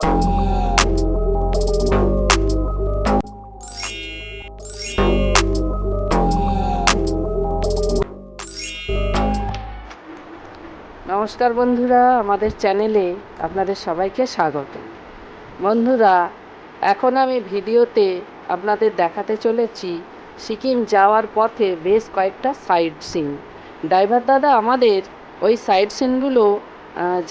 নমস্কার বন্ধুরা, আমাদের চ্যানেলে আপনাদের সবাইকে স্বাগত। বন্ধুরা, এখন আমি ভিডিওতে আপনাদের দেখাতে চলেছি সিকিম যাওয়ার পথে বেশ কয়েকটা সাইট সিন। ড্রাইভার দাদা আমাদের ওই সাইট সিনগুলো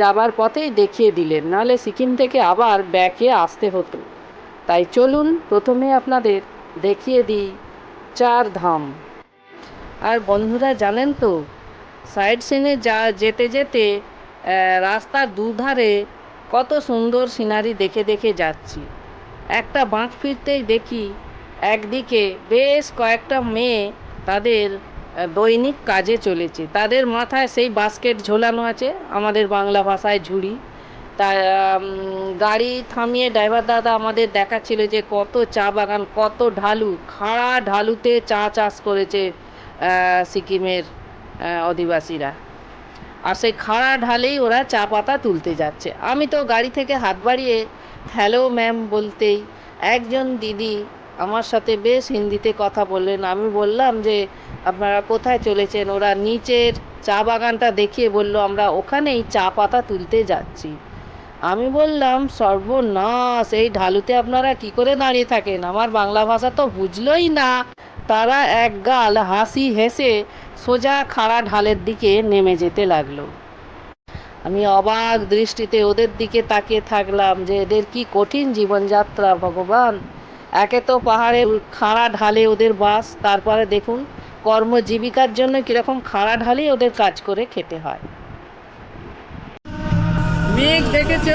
যাবার পথেই দেখিয়ে দিলেন, নাহলে সিকিম থেকে আবার ব্যাকে আসতে হতো। তাই চলুন প্রথমে আপনাদের দেখিয়ে দিই চার ধাম। আর বন্ধুরা জানেন তো, সাইড সিনে যেতে যেতে রাস্তার দুধারে কত সুন্দর সিনারি দেখে দেখে যাচ্ছি। একটা বাঁক ফিরতেই দেখি একদিকে বেশ কয়েকটা মেয়ে তাদের দৈনিক কাজে চলেছে। তাদের মাথায় সেই বাস্কেট ঝোলানো আছে, আমাদের বাংলা ভাষায় ঝুড়ি। তা গাড়ি থামিয়ে ড্রাইভার দাদা আমাদের দেখাচ্ছিল যে কত চা বাগান, কত ঢালু, খাড়া ঢালুতে চা চাষ করেছে সিকিমের অধিবাসীরা। আর সেই খাড়া ঢালেই ওরা চা পাতা তুলতে যাচ্ছে। আমি তো গাড়ি থেকে হাত বাড়িয়ে হ্যালো ম্যাম বলতেই একজন দিদি আমার সাথে বেশ হিন্দিতে কথা বললেন। আমি বললাম যে আপনারা কোথায় চলেছেন? ওরা নিচের চা বাগানটা দেখিয়ে বলল আমরা ওখানেই চা পাতা তুলতে যাচ্ছি। আমি বললাম সর্বনাশ, এই ঢালুতে আপনারা কি করে দাঁড়িয়ে থাকেন? আমার বাংলা ভাষা তো বুঝলই না। তারা এক গাল হাসি হেসে সোজা খাড়া ঢালের দিকে নেমে যেতে লাগলো। আমি অবাক দৃষ্টিতে ওদের দিকে তাকিয়ে থাকলাম যে এদের কি কঠিন জীবনযাত্রা ভগবান। একে তো পাহাড়ে খাড়া ঢালে ওদের বাস, তারপরে দেখুন কর্মজীবিকার জন্য কীরকম খাড়া ঢালেই ওদের কাজ করে খেতে হয়। মেঘ দেখেছ?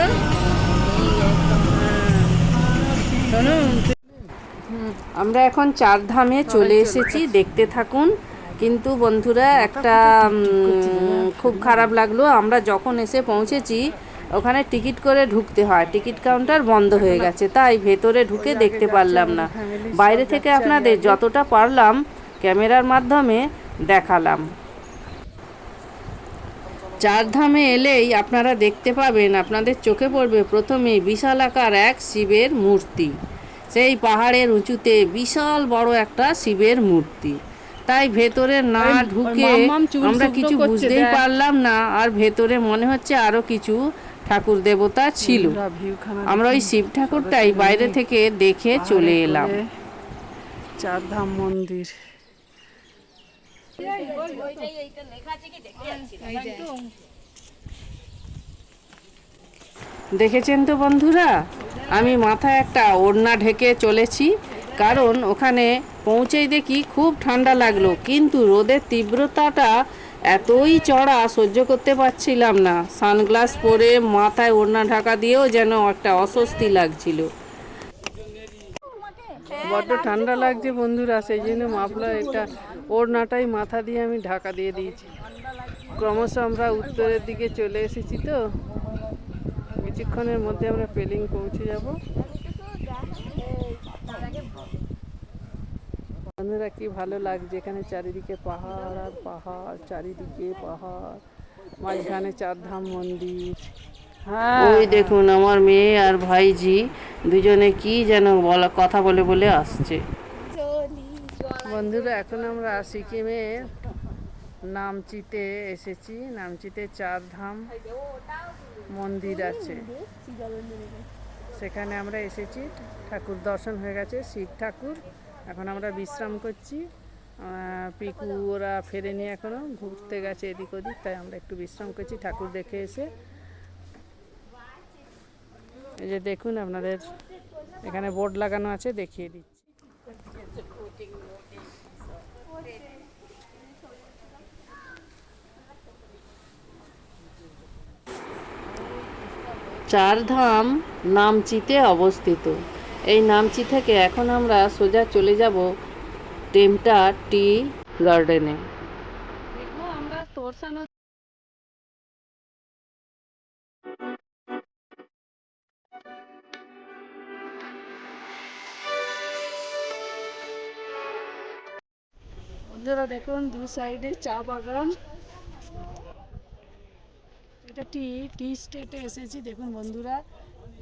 আমরা এখন চার ধামে চলে এসেছি, দেখতে থাকুন। কিন্তু বন্ধুরা একটা খুব খারাপ লাগলো, আমরা যখন এসে পৌঁছেছি ওখানে টিকিট করে ঢুকতে হয়, টিকিট কাউন্টার বন্ধ হয়ে গেছে, তাই ভেতরে ঢুকে দেখতে পারলাম না। বাইরে থেকে আপনাদের যতটা পারলাম ক্যামেরার মাধ্যমে দেখালাম। চার ধামে এলেই আপনারা দেখতে পাবেন, আপনাদের চোখে পড়বে প্রথমে বিশালাকার এক শিবের মূর্তি। সেই পাহাড়ের উঁচুতে বিশাল বড় একটা শিবের মূর্তি। তাই ভেতরে না ঢুকে আমরা কিছু বুঝতেই পারলাম না, আর ভেতরে মনে হচ্ছে আরও কিছু ঠাকুর দেবতা ছিল। আমরা ওই শিব ঠাকুরটাই বাইরে থেকে দেখে চলে এলাম। চারধাম মন্দির। দেখেছেন তো বন্ধুরা, আমি মাথায় একটা ওড়না ঢেকে চলেছি, কারণ ওখানে পৌঁছেই দেখি খুব ঠান্ডা লাগলো, কিন্তু রোদের তীব্রতাটা এতই চড়া সহ্য করতে পারছিলাম না। সানগ্লাস পরে মাথায় ওড়না ঢাকা দিয়েও যেন একটা অস্বস্তি লাগছিল। বড্ড ঠান্ডা লাগছে বন্ধুরা, সেই জন্য মাফলার এটা ওড়নাটাই মাথা দিয়ে আমি ঢাকা দিয়ে দিয়েছি। ক্রমশ আমরা উত্তরের দিকে চলে এসেছি, তো কিছুক্ষণের মধ্যে আমরা পেলিং পৌঁছে যাব। বন্ধুরা কি ভালো লাগছে, এখানে চারিদিকে পাহাড় আর পাহাড়, চারিদিকে পাহাড়, মাঝখানে চারধাম মন্দির। ওই দেখুন আমার মেয়ে আর ভাইজি দুজনে কি যেন কথা বলে বলে আসছে। বন্ধুরা এখন আমরা সিকিমের নামচিতে এসেছি। নামচিতে চারধাম মন্দির আছে, সেখানে আমরা এসেছি। ঠাকুর দর্শন হয়ে গেছে, শিব ঠাকুর। এখন আমরা বিশ্রাম করছি। পিকু ওরা ফেরেনি, এখনো ঘুরতে গেছে এদিক ওদিক, তাই আমরা একটু বিশ্রাম করছি ঠাকুর দেখে এসে। এই যে দেখুন, আপনাদের এখানে বোর্ড লাগানো আছে, দেখিয়ে দিচ্ছি। চারধাম নামচিতে অবস্থিত। এই নামচি থেকে এখন আমরা সোজা চলে যাব টেমটা টি গার্ডেনে। আমরা তোরসানো বন্ধুরা দেখুন, দু সাইডে চা বাগান। এটা টি স্টেটে এসেছি। দেখুন বন্ধুরা,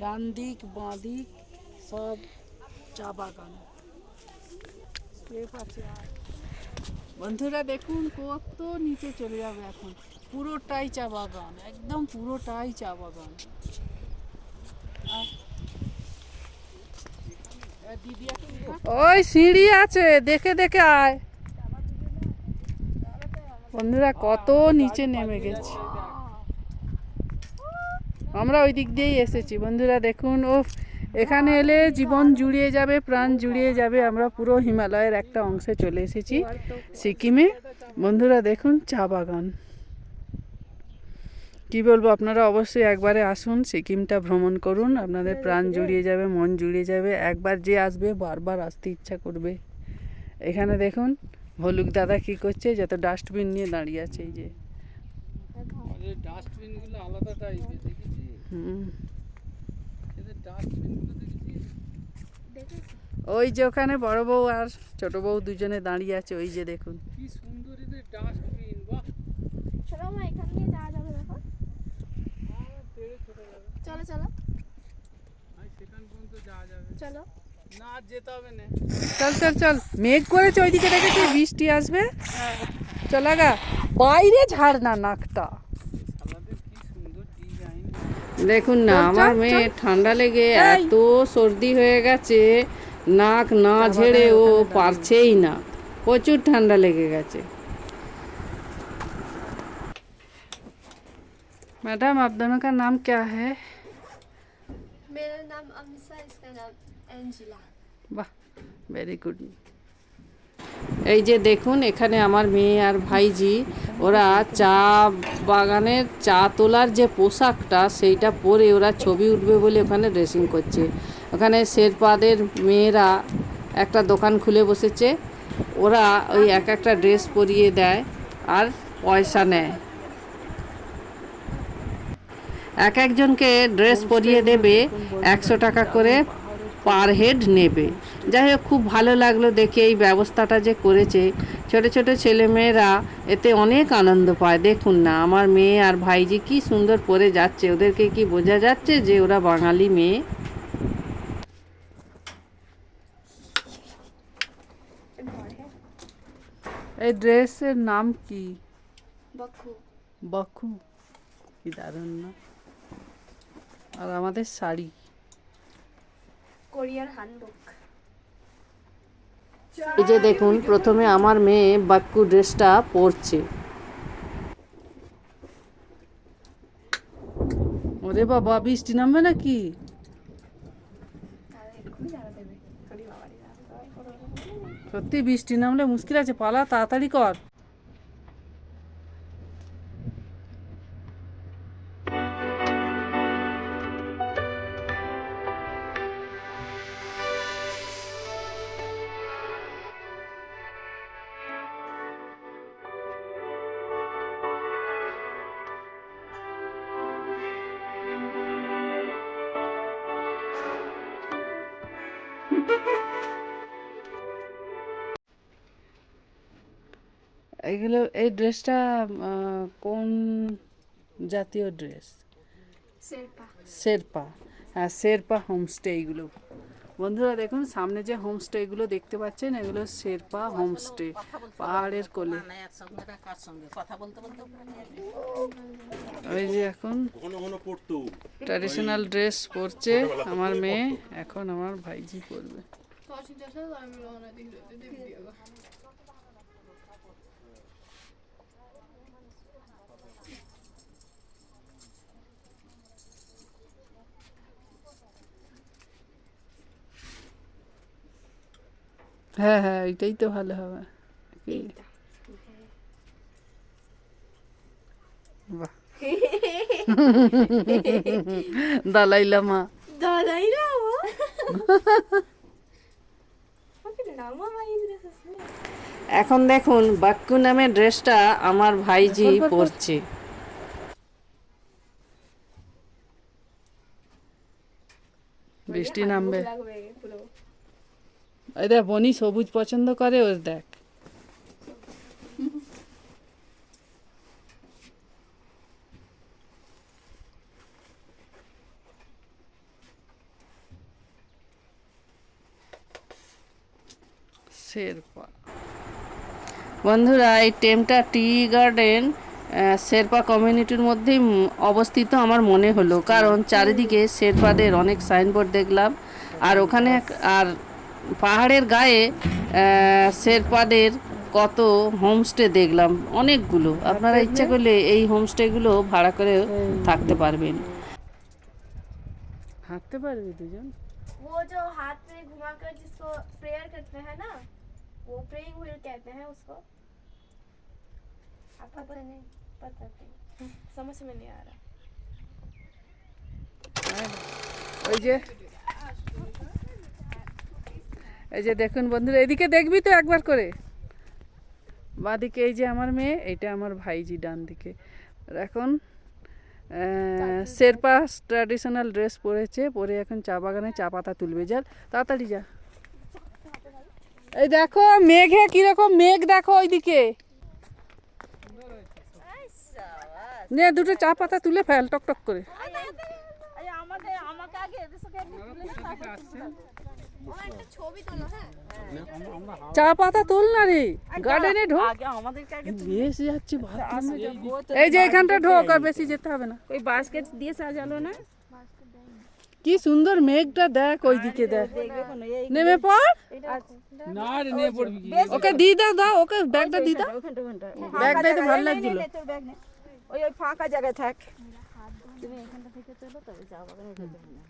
ডান দিক বাঁ দিক সব চা বাগান। বন্ধুরা দেখুন কত নিচে চলে যাবে এখন, পুরোটাই চা বাগান, একদম পুরোটাই চা বাগান। ওই সিঁড়ি আছে, দেখে দেখে আয়। বন্ধুরা কত নিচে নেমে গেছে, আমরা ওই দিক দিয়েই এসেছি। বন্ধুরা দেখুন, ও এখানে এলে জীবন জুড়িয়ে যাবে, প্রাণ জুড়িয়ে যাবে। আমরা পুরো হিমালয়ের একটা অংশে চলে এসেছি, সিকিমে। বন্ধুরা দেখুন চা বাগান, কি বলবো, আপনারা অবশ্যই একবারে আসুন, সিকিমটা ভ্রমণ করুন, আপনাদের প্রাণ জুড়িয়ে যাবে, মন জুড়িয়ে যাবে। একবার যে আসবে বারবার আসতে ইচ্ছা করবে। এখানে দেখুন ভলুক দাদা কি করছে, যত ডাস্টবিন নিয়ে দাঁড়িয়ে আছে। এই যে ডাস্টবিনগুলো আলাদা টাইপের দেখেছি। এদের ডাস্টবিনগুলো দেখেছি। ওই যে ওখানে বড় বউ আর ছোট বউ দুজনে দাঁড়িয়ে আছে, ওই যে দেখুন কি সুন্দর এদের ডাস্টবিন, বাহ। চলো মা, এখান দিয়ে যাওয়া যাবে, দেখো। চলো চলো সেখান পর্যন্ত যাওয়া যাবে। চলো। না আর যেতে হবে না। চল চল চল, মেঘ করেছে ওইদিকে, দেখেছি বৃষ্টি আসবে। চলাগা বাইরে ঝাড় না নাকটা। আমাদের কি সুন্দর ডিজাইন। দেখুন না, চল, আমার চল, মেয়ে চল। ঠান্ডা লেগে এই। এত সর্দি হয়ে গেছে, নাক না ঝেড়ে ও পারছেই না, প্রচুর ঠান্ডা লেগে গেছে। मैडम आप दोनों का नाम क्या है? मेरा नाम अमिशा, इसका नाम एंजिला। वाह, वेरी गुड। এই যে দেখুন, এখানে আমার মেয়ে আর ভাইজি ওরা চা বাগানের চা তোলার যে পোশাকটা সেইটা পরে ওরা ছবি উঠবে বলে ওখানে ড্রেসিং করছে। ওখানে শেরপাদের মেয়েরা একটা দোকান খুলে বসেছে, ওরা ওই এক একটা ড্রেস পরিয়ে দেয় আর পয়সা নেয়। এক একজনকে ড্রেস পরিয়ে দেবে, 100 টাকা করে পার হেড নেবে। যাই হোক, খুব ভালো লাগলো দেখে এই ব্যবস্থাটা যে করেছে। ছোট ছোট ছেলেমেয়েরা এতে অনেক আনন্দ পায়। দেখুন না, আমার মেয়ে আর ভাইজি কি সুন্দর পরে যাচ্ছে, ওদেরকে কি বোঝা যাচ্ছে যে ওরা বাঙালি মেয়ে? এই ড্রেসের নাম কি? बक्खू। বকু, কি দারুণ না। আর আমাদের শাড়ি। Korean handbook. এই যে দেখুন, প্রথমে আমার মেয়ে বাক্কু ড্রেসটা পরছে। ওরে বাবা, বৃষ্টি নামবে নাকি? সত্যি বৃষ্টি নামলে মুশকিল আছে, পালা তাড়াতাড়ি কর। এগুলো, এই ড্রেসটা কোন জাতীয় ড্রেস? शेरपा। শেরপা। হ্যাঁ, শেরপা হোমস্টে এগুলো। বন্ধুরা দেখুন, সামনে যে হোমস্টেগুলো দেখতে পাচ্ছেন, এগুলো শেরপা হোমস্টে, পাহাড়ের কোলে। ওই যে এখন ট্র্যাডিশনাল ড্রেস পরছে আমার মেয়ে, এখন আমার ভাইজি পরবে। হ্যাঁ হ্যাঁ, এটাই তো ভালো হবে। বাহ, দালাই লামা। दादाई लामा। ओके लामा भाई ड्रेस है। এখন দেখুন, বাক্কু নামের ড্রেসটা আমার ভাইজি পরছে। বৃষ্টি নামবে। এই দেখ, বনি সবুজ পছন্দ করে, ওর দেখ। শেরপা। বন্ধুরা, এই টেমটা টি গার্ডেন শেরপা কমিউনিটির মধ্যেই অবস্থিত আমার মনে হলো, কারণ চারিদিকে শেরপাদের অনেক সাইনবোর্ড দেখলাম, আর ওখানে আর পাহাড়ের গায়ে শেরপাদের কত হোমস্টে দেখলাম, অনেকগুলো। আপনারা ইচ্ছা করলে এই হোমস্টেগুলো ভাড়া করে থাকতে পারবেন। হাঁটতে পারবি দুজন? वो जो हाथ में घुमाकर जिसको प्रेयर करते हैं ना, वो प्रेइंग व्हील कहते हैं उसको। आप पता नहीं? पता नहीं, समझ में नहीं आ रहा। ওই যে এই যে দেখুন বন্ধুরা, এদিকে দেখবি তো একবার করে। বাঁদিকে এই যে আমার মেয়ে, এইটা আমার ভাইজি ডান দিকে। আর এখন শেরপা ট্র্যাডিশনাল ড্রেস পরেছে, পরে এখন চা বাগানে চা পাতা তুলবে। যা তাড়াতাড়ি যা। এই দেখো মেঘে কিরকম মেঘ, দেখো ওইদিকে। নে দুটো চা পাতা তুলে ফেল টক টক করে। চা পাতা তোল না রে, গার্ডেনে ঢোক। বেশ যাচ্ছে এই যে এখানটা ঢোক, আর বেশি যেতে হবে না। ওই বাস্কেট দিয়ে সাজালো না, কি সুন্দর মেঘটা দেখ, ওইদিকে দেখ। নেমে পড়। না রে, নিয়ে পড়বি কি? ওকে দি দাও, দাও ওকে ব্যাগটা দি দাও। ওখানটা ওখানটা ব্যাগ দিতে ভালো লাগছিল। তোর ব্যাগ নে, ওই ওই ফাঁকা জায়গায় থাক। তুমি এখানটা থেকে চলো, তবে চা বাগানে যেতে হবে না।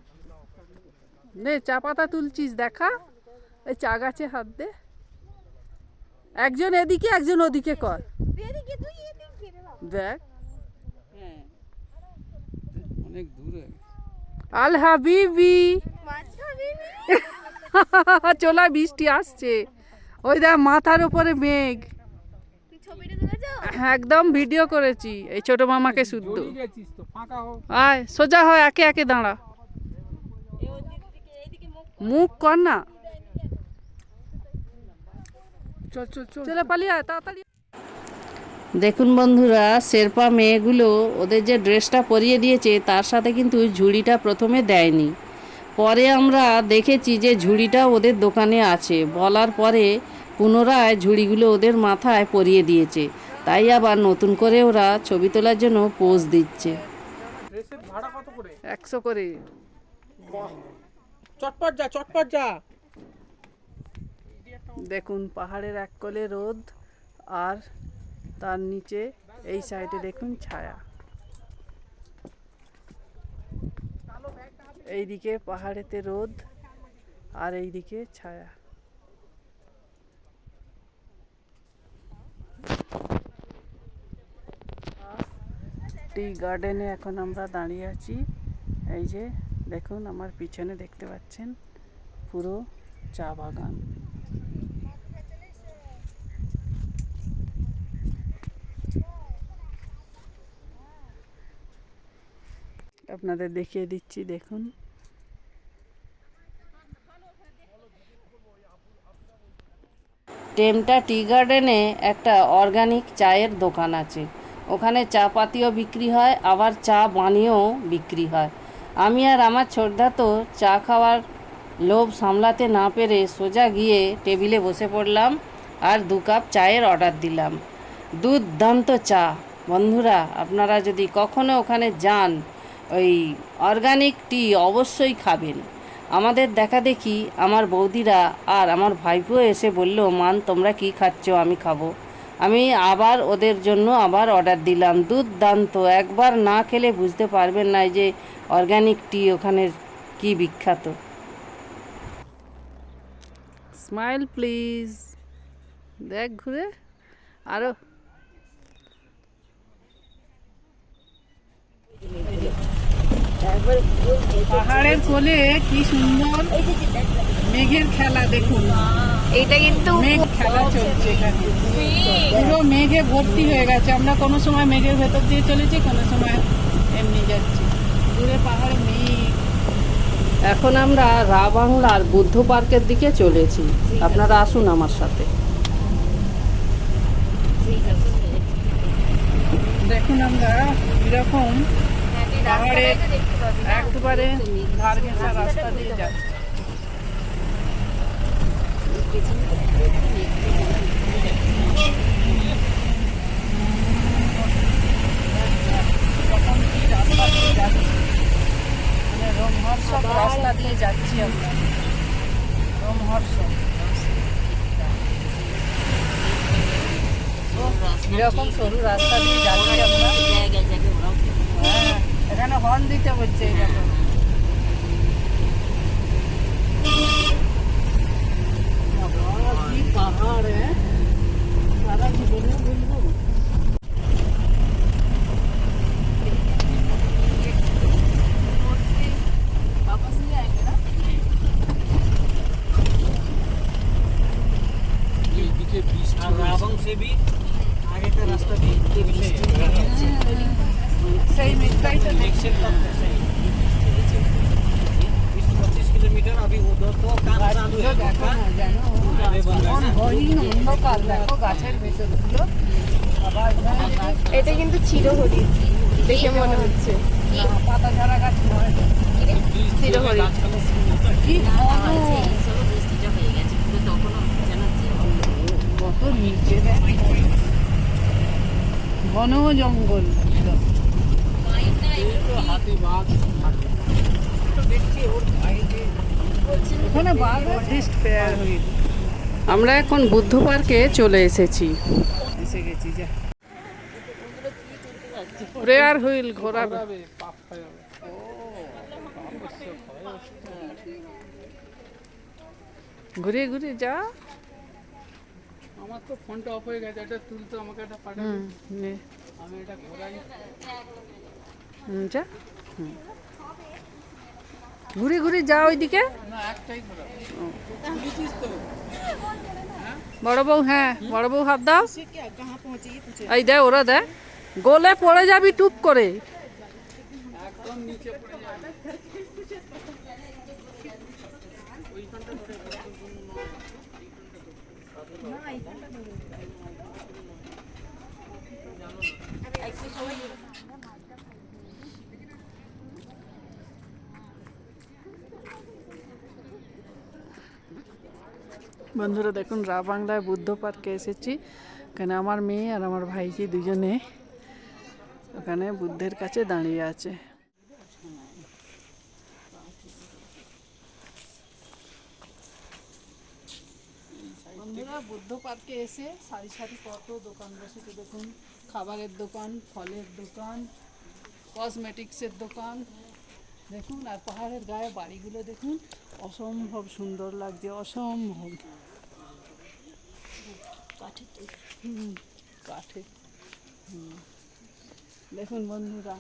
নে চা পাতা তুলছিস দেখা, এই চা গাছে হাত দে। একজন এদিকে একজন ওদিকে কর, দেখ। হ্যাঁ, অনেক দূরে। আল হাবিবি চলা, বৃষ্টি আসছে। ওই দেখ মাথার উপরে মেঘ। ছবিটা তুলেছো? একদম ভিডিও করেছি, এই ছোট মামাকে শুদ্ধ। জড়িয়ে গেছিস তো, ফাঁকা হোক। আয় সোজা হয়, একে একে দাঁড়া, মুখ কর না। চল চল চল। চলে পালিয়ে আয় তাড়াতাড়ি। দেখুন বন্ধুরা, শেরপা মেয়েগুলো ওদের যে ড্রেসটা পরিয়ে দিয়েছে তার সাথে কিন্তু ঝুড়িটা প্রথমে দেয়নি। পরে আমরা দেখেছি যে ঝুড়িটা ওদের দোকানে আছে, বলার পরে পুনরায় ঝুড়িগুলো ওদের মাথায় পরিয়ে দিয়েছে। তাই আবার নতুন করে ওরা ছবি তোলার জন্য পোজ দিচ্ছে। ড্রেসের ভাড়া কত করে? 100 করে। চটপট যা, চটপট যা। দেখুন পাহাড়ের এক কোলে রোদ, আর তার নিচে এই সাইডে দেখুন ছায়া। এইদিকে পাহাড়েতে রোদ, আর এইদিকে ছায়া। টি গার্ডেনে এখন আমরা দাঁড়িয়ে আছি। এই যে দেখুন আমার পিছনে দেখতে পাচ্ছেন পুরো চা বাগান। আপনাদের দেখিয়ে দিচ্ছি, দেখুন। টেমটা টি গার্ডেনে একটা অর্গানিক চায়ের দোকান আছে। ওখানে চা পাতিও বিক্রি হয়, আবার চা বানিয়েও বিক্রি হয়। আমি আর আমার ছোটদা তো চা খাওয়ার লোভ সামলাতে না পেরে সোজা গিয়ে টেবিলে বসে পড়লাম আর 2 কাপ চায়ের অর্ডার দিলাম। দুর্দান্ত চা। বন্ধুরা, আপনারা যদি কখনো ওখানে যান, ওই অর্গানিক টি অবশ্যই খাবেন। আমাদের দেখা দেখি আমার বৌদিরা আর আমার ভাইপো এসে বলল, মান তোমরা কি খাচ্ছ, আমি খাবো। আমি আবার ওদের জন্য আবার অর্ডার দিলাম। দুর্দান্ত, একবার না খেলে বুঝতে পারবেন না যে অর্গানিক টি ওখানের কি বিখ্যাত। Smile please. দেখ ঘুরে আরো। পাহাড়ের কোলে কি সুন্দর মেঘের খেলা, দেখুন। এটা কিন্তু মেঘ খেলা চলছে এখানে, পুরো মেঘে ভর্তি হয়ে গেছে। আমরা কোনো সময় মেঘের ভেতর দিয়ে চলেছি, কোনো সময় এমনি যাচ্ছি। দূরে পাহাড়ে মেঘ। এখন আমরা রা বাংলার বুদ্ধ পার্কের দিকে চলেছি, আপনারা আসুন আমার সাথে। দেখুন আমরা এরকম পাহাড়ের একবারে ধার ঘেঁষা রাস্তা দিয়ে যাচ্ছি। রোমহর্ষক রাস্তা দিয়ে যাচ্ছি আমরা, রোমহর্ষক। এরকম সরু রাস্তা দিয়ে যাচ্ছি আমরা। হ্যাঁ, এখানে হর্ন দিতে বলছে। এখানে কি পাহাড়, সারা জীবনে বলবো। रावण से भी आगे का रास्ता भी सही मिलता ही तो नहीं। 20-25 किलोमीटर अभी उधर तो काम चालू है। দেখো না জানো আগে বন্ধ আছে। হরিণ অন্ধকার, দেখো গাছের ভেতরগুলো। আবার এটা কিন্তু চিরহরিণ দেখে মনে হচ্ছে। পাতা ঝাড়া গাছ নয়, চিরহরিণ। কি কত নিচে ঘন জঙ্গল। हाथी बाघ ওখানে বাঘ বুদ্ধিস্ট প্রেয়ার হুইল। আমরা এখন বুদ্ধ পার্কে চলে এসে গেছি। যা প্রেয়ার হুইল ঘোরাবে। पाप खाया ঘুরে ঘুরে যা। আমার তো ফোনটা অফ হয়ে গেছে, এটা তুলতে আমাকে এটা পাঠাবে, নে আমি এটা ঘোরাই। যা ঘুরে ঘুরে যা ওইদিকে। না একটাই ঘোরাবে। বুঝেছিস তো? বড় বউ, হ্যাঁ বড় বউ হাত দাও। এই দে, ওরা দে, গোলে পড়ে যাবি টুপ করে। একদম নিচে পড়ে যাবে। বন্ধুরা দেখুন, রা বাংলায় বুদ্ধ পার্কে এসেছি। এখানে আমার মেয়ে আর আমার ভাইজি দুজনে ওখানে বুদ্ধের কাছে দাঁড়িয়ে আছে। বন্ধুরা বুদ্ধ পার্কে এসে সারি সারি কত দোকান বসেছে দেখুন। খাবারের দোকান, ফলের দোকান, কসমেটিক্সের দোকান দেখুন। আর পাহাড়ের গায়ে বাড়িগুলো দেখুন, অসম্ভব সুন্দর লাগছে, অসম্ভব। কাঠে দেখুন বন্ধুরা,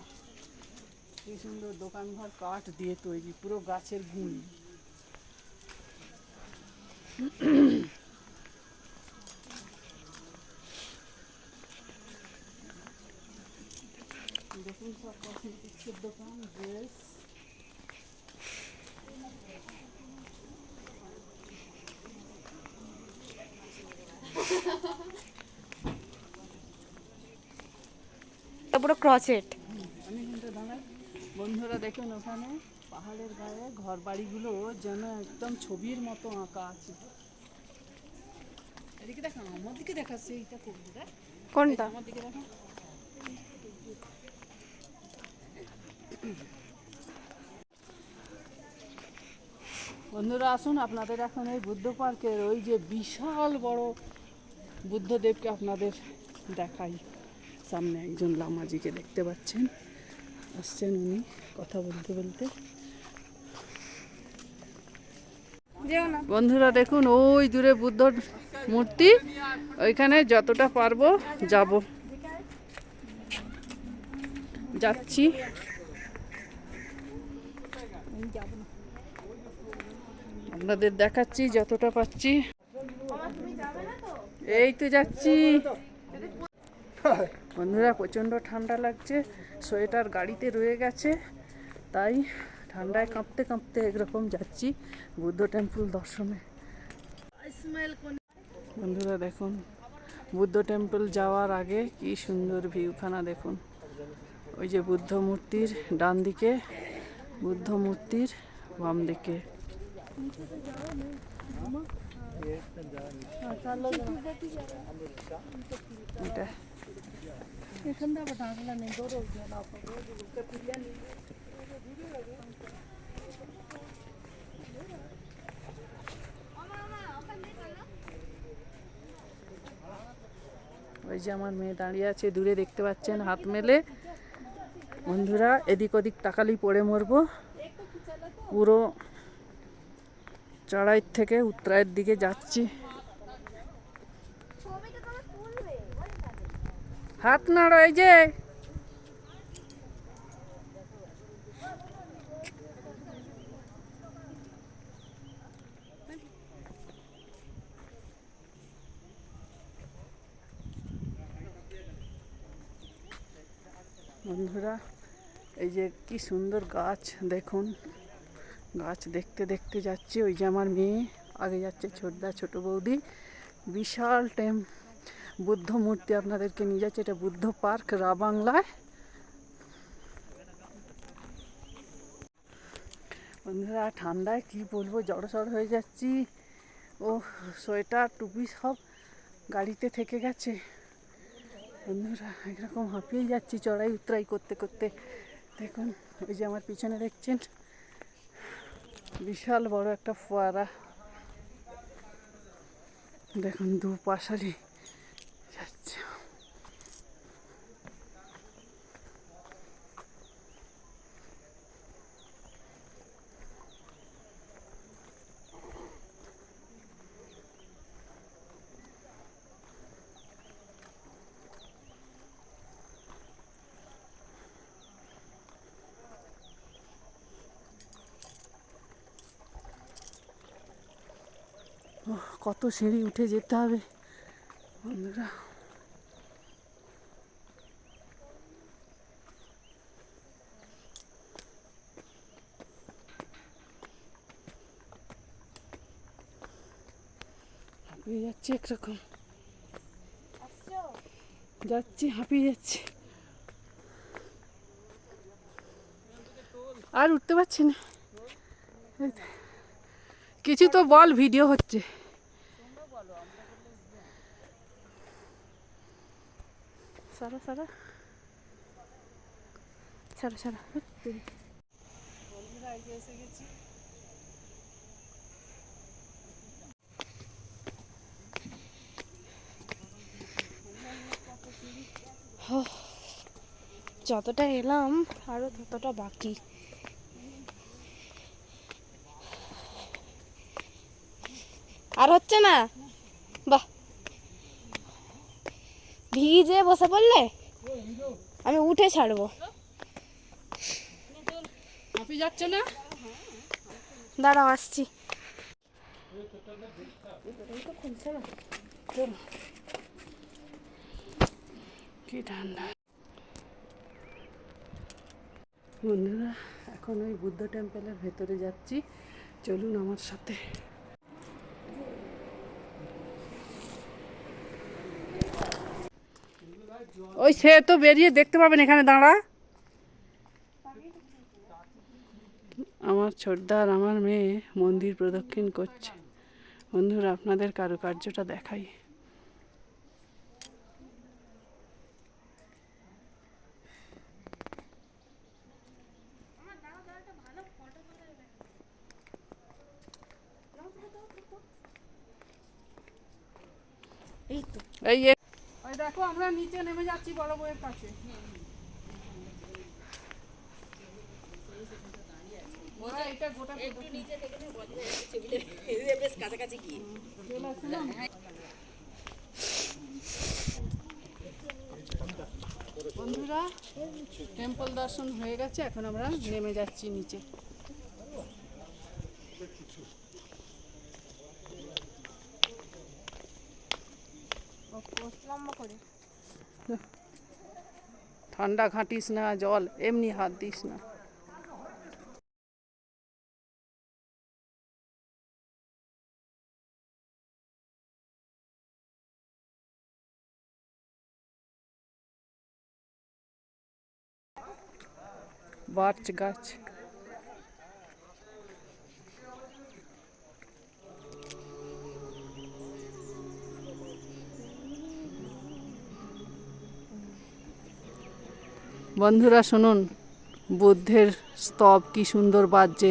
কি সুন্দর দোকানঘর কাঠ দিয়ে তৈরি, পুরো গাছের গুণ। দেখুন সব কসমেটিক্সের দোকান, ড্রেস। পুরো ক্রসেট। বন্ধুরা দেখুন, ওখানে পাহাড়ের গায়ে ঘর বাড়িগুলো যেন একদম ছবির মতো আঁকা আছে। এদিকে দেখা, আমার দিকে দেখাচ্ছে, এইটা করবো দেখ। কোনটা? আমার দিকে দেখা। বন্ধুরা আসুন, আপনাদের এখন এই বুদ্ধ পার্কের ওই যে বিশাল বড় বুদ্ধদেবকে আপনাদের দেখাই। সামনে একজন লামাজিকে দেখতে পাচ্ছেন, আসছেন উনি কথা বলতে বলতে। বন্ধুরা দেখুন, ওই দূরে বুদ্ধ মূর্তি, ওইখানে যতটা পারবো যাব, যাচ্ছি। আপনাদের দেখাচ্ছি যতটা পাচ্ছি। এই তো যাচ্ছি। বন্ধুরা প্রচণ্ড ঠান্ডা লাগছে, সোয়েটার গাড়িতে রয়ে গেছে, তাই ঠান্ডায় কাঁপতে কাঁপতে এরকম যাচ্ছি বুদ্ধ টেম্পল দর্শনে। বন্ধুরা দেখুন, বুদ্ধ টেম্পল যাওয়ার আগে কি সুন্দর ভিউখানা দেখুন। ওই যে বুদ্ধ মূর্তির ডান দিকে, বুদ্ধ মূর্তির বাম দিকে। এটা ওই যে আমার মেয়ে দাঁড়িয়ে আছে দূরে দেখতে পাচ্ছেন হাত মেলে। বন্ধুরা এদিক ওদিক তাকালেই পড়ে মরবো। পুরো চড়াই থেকে উত্তরায়ের দিকে যাচ্ছি। হাত নাড়ো, এই যে বন্ধুরা এই যে কি সুন্দর গাছ দেখুন। গাছ দেখতে দেখতে যাচ্ছি। ওই যে আমার মেয়ে আগে যাচ্ছে, ছোট বৌদি। বিশাল বুদ্ধ মূর্তি আপনাদেরকে নিয়ে যাচ্ছে। এটা বুদ্ধ পার্ক রাবাংলায়। বন্ধুরা ঠান্ডায় কি বলবো, জড়সড় হয়ে যাচ্ছি। ও সোয়েটার টুপি সব গাড়িতে থেকে গেছে। বন্ধুরা একরকম হাঁপিয়ে যাচ্ছি চড়াই উতরাই করতে করতে। দেখুন ওই যে আমার পিছনে দেখছেন বিশাল বড় একটা ফোয়ারা। দেখুন দুপাশালি যাচ্ছে। কত সিঁড়ি উঠে যেতে হবে বন্ধুরা। হাঁপিয়ে যাচ্ছি একরকম, যাচ্ছি হাঁপিয়ে যাচ্ছি, আর উঠতে পারছি না। কিছু তো বল, ভিডিও হচ্ছে। সারা সারা সারা সারা বন্ধুরা এসে গেছি। যতটা এলাম আরো ততটা বাকি। আর হচ্ছে না, বাহ ভিজে বসে পড়লে আমি উঠে ছাড়বো। হাঁপিয়ে যাচ্ছে না? দাঁড়াও আসছি। কি ঠান্ডা বন্ধুরা। এখন ওই বুদ্ধ টেম্পলের ভেতরে যাচ্ছি, চলুন আমার সাথে। ওই সে তো বেরিয়ে দেখতে পাবেন, এখানে দাঁড়া। আমার ছোটদা আর আমার মেয়ে মন্দির প্রদক্ষিণ করছে। বন্ধুরা আপনাদের কারুকার্যটা দেখাই। এই দেখো আমরা নিচে নেমে যাচ্ছি বড় বউয়ের কাছে। ওরা এটা গোটা একটু নিচে থেকে বেশ কাছাকাছি গিয়ে বন্ধুরা টেম্পল দর্শন হয়ে গেছে, এখন আমরা নেমে যাচ্ছি নিচে। ঠান্ডা ঘাঁটিস না, জল এমনি হাত দিস না। বার্চ গাছ। বন্ধুরা শুনুন, বুদ্ধের স্তব কি সুন্দর বাজছে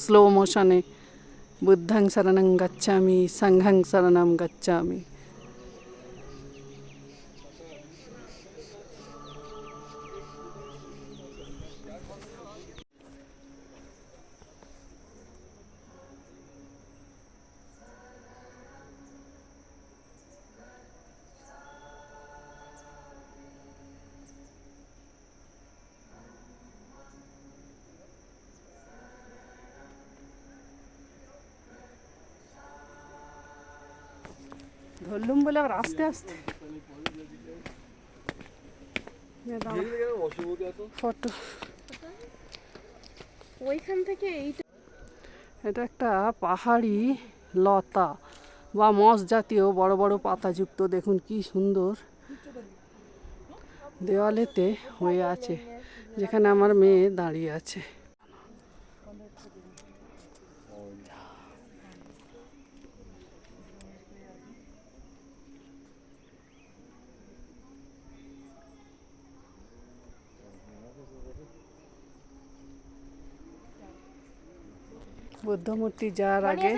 স্লো মোশনে। বুদ্ধাং শরণং গচ্ছামি, সংঘং শরণম গচ্ছামি। ধরলুম বলে আবার আস্তে আস্তে ফটো। ওইখান থেকে এইটা এটা একটা পাহাড়ি লতা বা মস জাতীয় বড় বড় পাতাযুক্ত, দেখুন কি সুন্দর দেওয়ালেতে হয়ে আছে, যেখানে আমার মেয়ে দাঁড়িয়ে আছে। বুদ্ধ মূর্তি যাওয়ার আগে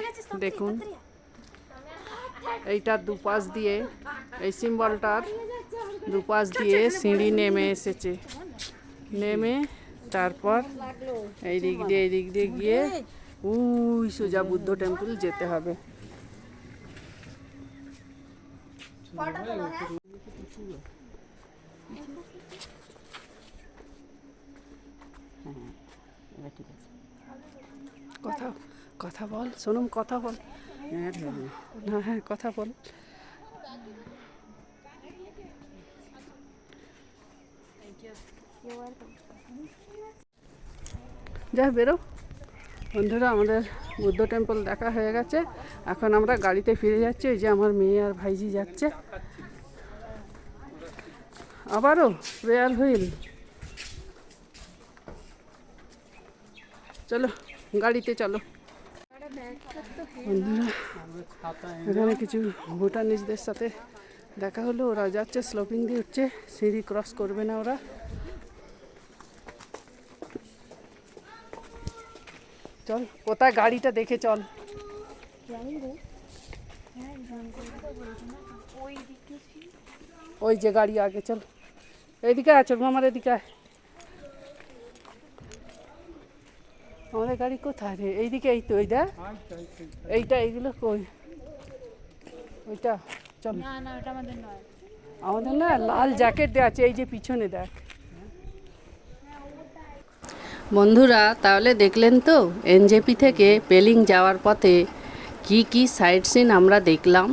দেখুন, এইটার দুপাশ দিয়ে, এই সিম্বলটার দুপাশ দিয়ে সিঁড়ি নেমে এসেছে। নেমে তারপর এই দিক দিয়ে গিয়ে ওই সোজা বুদ্ধ টেম্পল যেতে হবে। কথা বল সোনম, কথা বল। হ্যাঁ কথা বল। যা বেরো। বন্ধুরা, আমাদের বুদ্ধ টেম্পল দেখা হয়ে গেছে, এখন আমরা গাড়িতে ফিরে যাচ্ছি। ওই যে আমার মেয়ে আর ভাইজি যাচ্ছে। আবারও প্রেয়ার হুইল, চলো গাড়িতে চলো। বন্ধুরা, এখানে কিছু ভুটানিজদের সাথে দেখা হলো, ওরা যাচ্ছে স্লোপিং দিয়ে উঠছে, সিঁড়ি ক্রস করবে না ওরা। চল, কোথায় গাড়িটা দেখে চল। ওই যে গাড়ি আগে, চল এইদিকে আছে আমার, এদিকে আয়। আমাদের গাড়ি কোথায় রে? এইদিকে, এই তো, ওইটা এইটা, এইগুলো কই? ওইটা চল। আমাদের না লাল জ্যাকেট দেওয়া আছে, এই যে পিছনে দেখ। বন্ধুরা, তাহলে দেখলেন তো এনজেপি থেকে পেলিং যাওয়ার পথে কি কি সাইট সিন আমরা দেখলাম।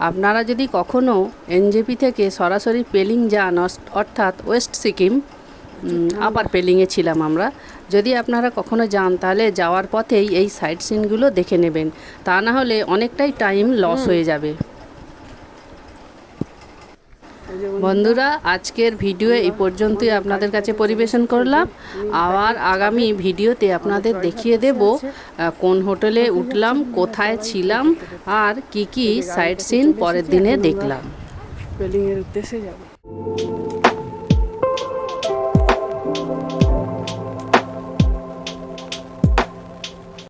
আপনারা যদি কখনও এনজেপি থেকে সরাসরি পেলিং যান, অর্থাৎ ওয়েস্ট সিকিম, আপার পেলিংয়ে ছিলাম আমরা, যদি আপনারা কখনো যান তাহলে যাওয়ার পথেই এই সাইট সিনগুলো দেখে নেবেন, তা না হলে অনেকটাই টাইম লস হয়ে যাবে। বন্ধুরা, আজকের ভিডিও এই পর্যন্তই আপনাদের কাছে পরিবেশন করলাম। আবার আগামী ভিডিওতে আপনাদের দেখিয়ে দেব কোন হোটেলে উঠলাম, কোথায় ছিলাম, আর কি কি সাইট সিন পরের দিনে দেখলাম। পেলিংয়ের উদ্দেশ্যে যাব।